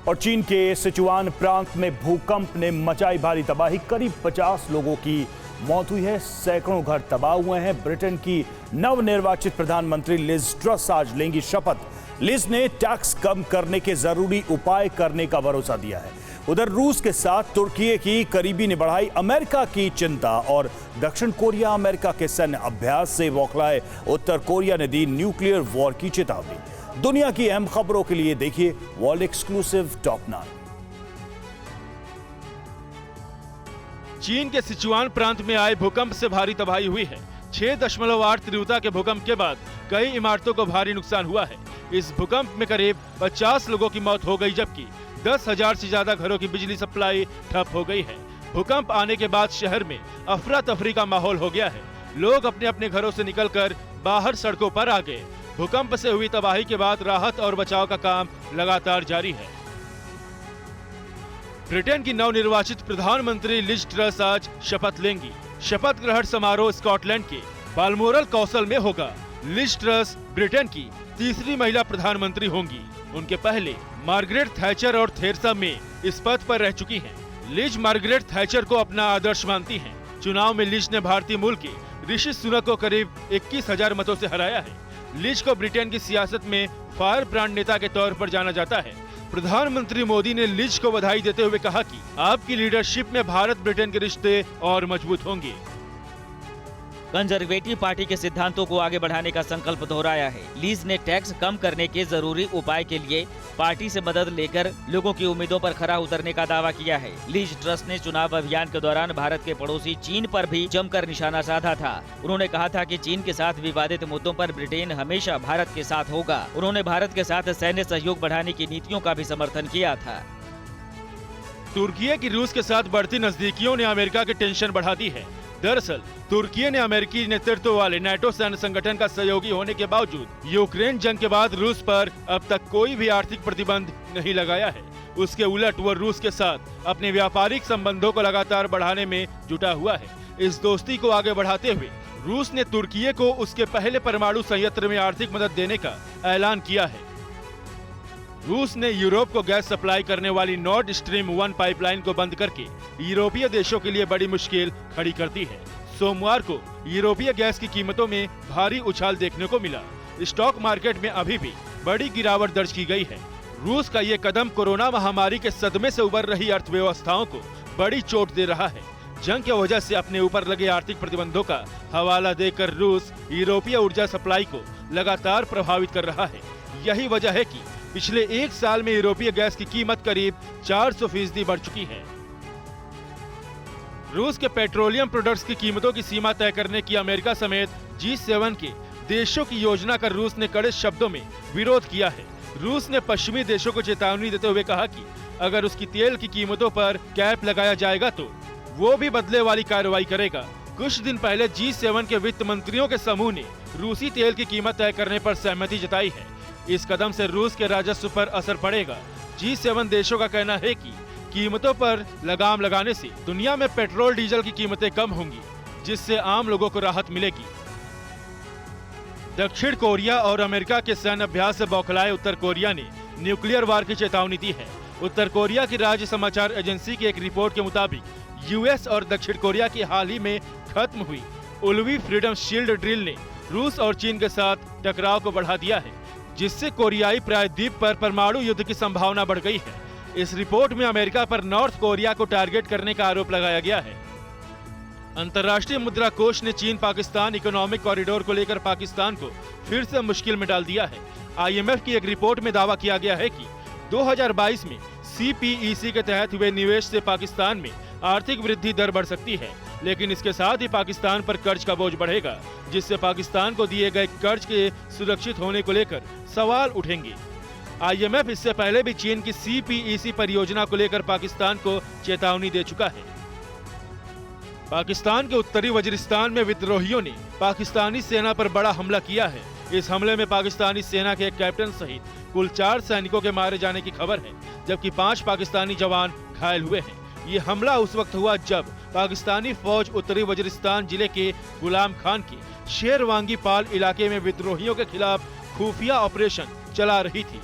और चीन के सिचुआन प्रांत में भूकंप ने मचाई भारी तबाही। करीब 50 लोगों की मौत हुई है, सैकड़ों घर तबाह हुए हैं। ब्रिटेन की नवनिर्वाचित प्रधानमंत्री लिज ट्रस आज लेंगी शपथ। लिज ने टैक्स कम करने के जरूरी उपाय करने का भरोसा दिया है। उधर रूस के साथ तुर्की की करीबी ने बढ़ाई अमेरिका की चिंता। और दक्षिण कोरिया अमेरिका के सैन्य अभ्यास से बौखलाए उत्तर कोरिया ने दी न्यूक्लियर वॉर की चेतावनी। दुनिया की अहम खबरों के लिए देखिए वर्ल्ड एक्सक्लूसिव टॉप 9। चीन के सिचुआन प्रांत में आए भूकंप से भारी तबाही हुई है। 6.8 तीव्रता के भूकंप के बाद कई इमारतों को भारी नुकसान हुआ है। इस भूकंप में करीब 50 लोगों की मौत हो गई, जबकि 10,000 से ज्यादा घरों की बिजली सप्लाई ठप हो गई है। भूकंप आने के बाद शहर में अफरा तफरी का माहौल हो गया है। लोग अपने अपने घरों से निकलकर बाहर सड़कों पर आ गए। भूकंप से हुई तबाही के बाद राहत और बचाव का काम लगातार जारी है। ब्रिटेन की नवनिर्वाचित प्रधानमंत्री लिज ट्रस आज शपथ लेंगी। शपथ ग्रहण समारोह स्कॉटलैंड के बाल्मोरल कौशल में होगा। लिज ट्रस ब्रिटेन की तीसरी महिला प्रधानमंत्री होंगी। उनके पहले मार्गरेट थैचर और थेरेसा मे इस पद पर रह चुकी हैं। लिज मार्गरेट थैचर को अपना आदर्श मानती हैं। चुनाव में लिज ने भारतीय मूल के ऋषि सुनक को करीब 21,000 मतों से हराया है। लिज को ब्रिटेन की सियासत में फायर ब्रांड नेता के तौर पर जाना जाता है। प्रधानमंत्री मोदी ने लिज को बधाई देते हुए कहा कि आपकी लीडरशिप में भारत ब्रिटेन के रिश्ते और मजबूत होंगे। कंजर्वेटिव पार्टी के सिद्धांतों को आगे बढ़ाने का संकल्प दोहराया है। लीज ने टैक्स कम करने के जरूरी उपाय के लिए पार्टी से मदद लेकर लोगों की उम्मीदों पर खरा उतरने का दावा किया है। लिज ट्रस ने चुनाव अभियान के दौरान भारत के पड़ोसी चीन पर भी जमकर निशाना साधा था। उन्होंने कहा था कि चीन के साथ विवादित मुद्दों पर ब्रिटेन हमेशा भारत के साथ होगा। उन्होंने भारत के साथ सैन्य सहयोग बढ़ाने की नीतियों का भी समर्थन किया था। तुर्की की रूस के साथ बढ़ती नजदीकियों ने अमेरिका की टेंशन बढ़ा दी है। दरअसल तुर्की ने अमेरिकी नेतृत्व वाले नाटो सैन्य संगठन का सहयोगी होने के बावजूद यूक्रेन जंग के बाद रूस पर अब तक कोई भी आर्थिक प्रतिबंध नहीं लगाया है। उसके उलट वो रूस के साथ अपने व्यापारिक संबंधों को लगातार बढ़ाने में जुटा हुआ है। इस दोस्ती को आगे बढ़ाते हुए रूस ने तुर्की को उसके पहले परमाणु संयंत्र में आर्थिक मदद देने का ऐलान किया है। रूस ने यूरोप को गैस सप्लाई करने वाली नॉर्ड स्ट्रीम 1 पाइपलाइन को बंद करके यूरोपीय देशों के लिए बड़ी मुश्किल खड़ी कर दी है। सोमवार को यूरोपीय गैस की कीमतों में भारी उछाल देखने को मिला। स्टॉक मार्केट में अभी भी बड़ी गिरावट दर्ज की गई है। रूस का ये कदम कोरोना महामारी के सदमे से उबर रही अर्थव्यवस्थाओं को बड़ी चोट दे रहा है। जंग की वजह से अपने ऊपर लगे आर्थिक प्रतिबंधों का हवाला देकर रूस यूरोपीय ऊर्जा सप्लाई को लगातार प्रभावित कर रहा है। यही वजह है कि पिछले एक साल में यूरोपीय गैस की कीमत करीब 400% बढ़ चुकी है। रूस के पेट्रोलियम प्रोडक्ट्स की कीमतों की सीमा तय करने की अमेरिका समेत G7 के देशों की योजना का रूस ने कड़े शब्दों में विरोध किया है। रूस ने पश्चिमी देशों को चेतावनी देते हुए कहा कि अगर उसकी तेल की कीमतों पर कैप लगाया जाएगा तो वो भी बदले वाली कार्रवाई करेगा। कुछ दिन पहले G7 के वित्त मंत्रियों के समूह ने रूसी तेल की कीमत तय करने पर सहमति जताई है। इस कदम से रूस के राजस्व पर असर पड़ेगा। G7 देशों का कहना है कि कीमतों पर लगाम लगाने से दुनिया में पेट्रोल डीजल की कीमतें कम होंगी, जिससे आम लोगों को राहत मिलेगी। दक्षिण कोरिया और अमेरिका के सैन्य अभ्यास से बौखलाए उत्तर कोरिया ने न्यूक्लियर वार की चेतावनी दी है। उत्तर कोरिया की राज्य समाचार एजेंसी की एक रिपोर्ट के मुताबिक यूएस और दक्षिण कोरिया की हाल ही में खत्म हुई उल्वी फ्रीडम शील्ड ड्रिल ने रूस और चीन के साथ टकराव को बढ़ा दिया है, जिससे कोरियाई प्रायद्वीप पर परमाणु युद्ध की संभावना बढ़ गई है। इस रिपोर्ट में अमेरिका पर नॉर्थ कोरिया को टारगेट करने का आरोप लगाया गया है। अंतर्राष्ट्रीय मुद्रा कोष ने चीन पाकिस्तान इकोनॉमिक कॉरिडोर को लेकर पाकिस्तान को फिर से मुश्किल में डाल दिया है। IMF की एक रिपोर्ट में दावा किया गया है कि 2022 में CPEC के तहत हुए निवेश से पाकिस्तान में आर्थिक वृद्धि दर बढ़ सकती है, लेकिन इसके साथ ही पाकिस्तान पर कर्ज का बोझ बढ़ेगा, जिससे पाकिस्तान को दिए गए कर्ज के सुरक्षित होने को लेकर सवाल उठेंगे। IMF इससे पहले भी चीन की CPEC परियोजना को लेकर पाकिस्तान को चेतावनी दे चुका है। पाकिस्तान के उत्तरी वजीरिस्तान में विद्रोहियों ने पाकिस्तानी सेना पर बड़ा हमला किया है। इस हमले में पाकिस्तानी सेना के एक कैप्टन सहित कुल 4 सैनिकों के मारे जाने की खबर है, जबकि 5 पाकिस्तानी जवान घायल हुए हैं। ये हमला उस वक्त हुआ जब पाकिस्तानी फौज उत्तरी वजीरिस्तान जिले के गुलाम खान के शेरवांगी पाल इलाके में विद्रोहियों के खिलाफ खुफिया ऑपरेशन चला रही थी।